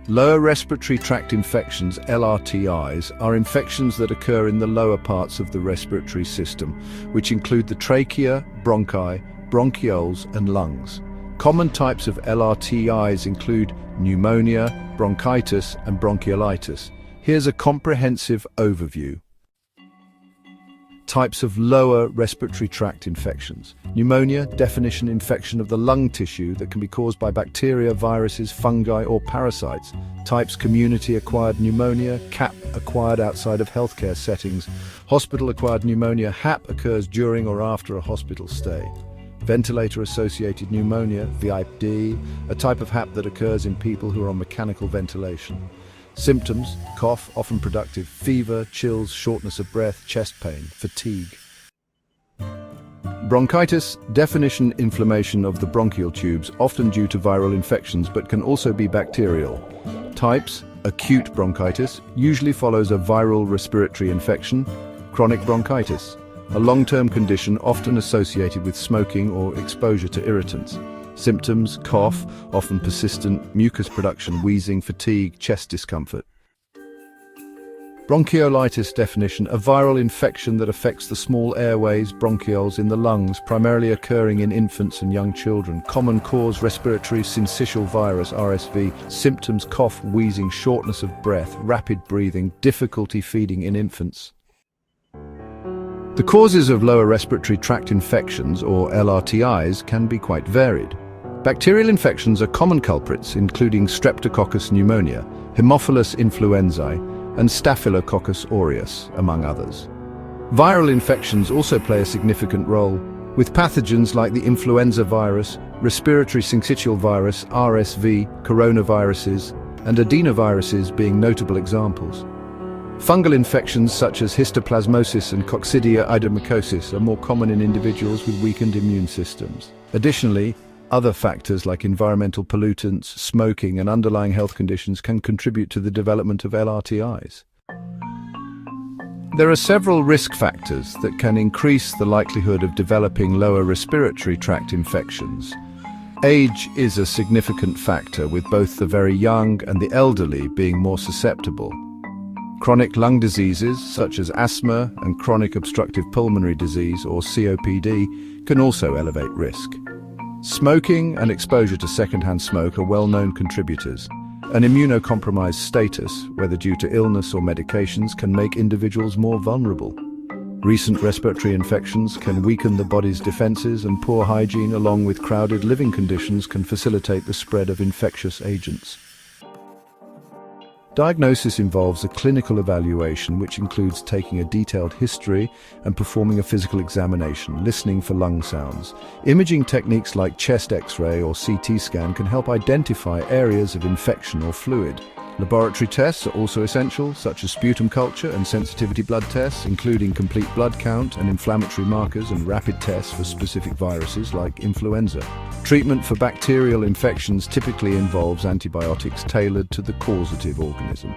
Lower respiratory tract infections, LRTIs, are infections that occur in the lower parts of the respiratory system, which include the trachea, bronchi, bronchioles, and lungs. Common types of LRTIs include pneumonia, bronchitis, and bronchiolitis. Here's a comprehensive overview. Types of lower respiratory tract infections. Pneumonia, definition: infection of the lung tissue that can be caused by bacteria, viruses, fungi, or parasites. Types: community-acquired pneumonia, CAP, acquired outside of healthcare settings. Hospital-acquired pneumonia, HAP, occurs during or after a hospital stay. Ventilator-associated pneumonia, VIP, a type of HAP that occurs in people who are on mechanical ventilation. Symptoms: cough, often productive, fever, chills, shortness of breath, chest pain, fatigue. Bronchitis, definition: inflammation of the bronchial tubes, often due to viral infections but can also be bacterial. Types: acute bronchitis, usually follows a viral respiratory infection. Chronic bronchitis, a long-term condition often associated with smoking or exposure to irritants. Symptoms: cough, often persistent, mucus production, wheezing, fatigue, chest discomfort. Bronchiolitis, definition: a viral infection that affects the small airways, bronchioles, in the lungs, primarily occurring in infants and young children. Common cause: respiratory syncytial virus, RSV. Symptoms: cough, wheezing, shortness of breath, rapid breathing, difficulty feeding in infants. The causes of lower respiratory tract infections, or LRTIs, can be quite varied. Bacterial infections are common culprits, including Streptococcus pneumonia, Haemophilus influenzae, and Staphylococcus aureus, among others. Viral infections also play a significant role, with pathogens like the influenza virus, respiratory syncytial virus, RSV, coronaviruses, and adenoviruses being notable examples. Fungal infections such as histoplasmosis and Coccidia idomycosis are more common in individuals with weakened immune systems. Additionally, other factors like environmental pollutants, smoking, and underlying health conditions can contribute to the development of LRTIs. There are several risk factors that can increase the likelihood of developing lower respiratory tract infections. Age is a significant factor, with both the very young and the elderly being more susceptible. Chronic lung diseases such as asthma and chronic obstructive pulmonary disease, or COPD, can also elevate risk. Smoking and exposure to secondhand smoke are well-known contributors. An immunocompromised status, whether due to illness or medications, can make individuals more vulnerable. Recent respiratory infections can weaken the body's defenses, and poor hygiene along with crowded living conditions can facilitate the spread of infectious agents. Diagnosis involves a clinical evaluation which includes taking a detailed history and performing a physical examination, listening for lung sounds. Imaging techniques like chest X-ray or CT scan can help identify areas of infection or fluid. Laboratory tests are also essential, such as sputum culture and sensitivity blood tests, including complete blood count and inflammatory markers, and rapid tests for specific viruses like influenza. Treatment for bacterial infections typically involves antibiotics tailored to the causative organism.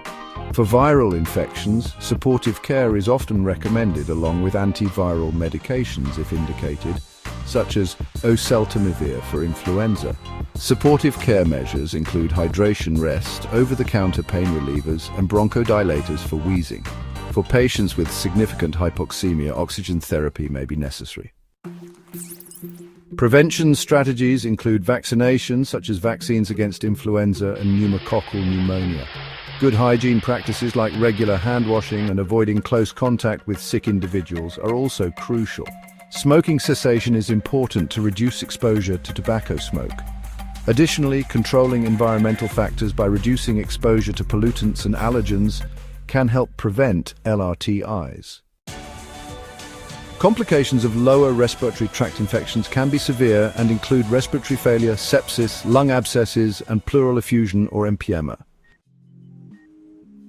For viral infections, supportive care is often recommended along with antiviral medications if indicated, such as oseltamivir for influenza. Supportive care measures include hydration, rest, over-the-counter pain relievers, and bronchodilators for wheezing. For patients with significant hypoxemia, oxygen therapy may be necessary. Prevention strategies include vaccinations, such as vaccines against influenza and pneumococcal pneumonia. Good hygiene practices like regular hand washing and avoiding close contact with sick individuals are also crucial. Smoking cessation is important to reduce exposure to tobacco smoke. Additionally, controlling environmental factors by reducing exposure to pollutants and allergens can help prevent LRTIs. Complications of lower respiratory tract infections can be severe and include respiratory failure, sepsis, lung abscesses, and pleural effusion or empyema.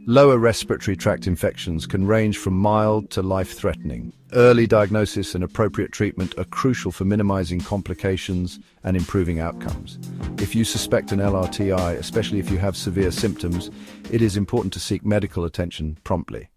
Lower respiratory tract infections can range from mild to life-threatening. Early diagnosis and appropriate treatment are crucial for minimizing complications and improving outcomes. If you suspect an LRTI, especially if you have severe symptoms, it is important to seek medical attention promptly.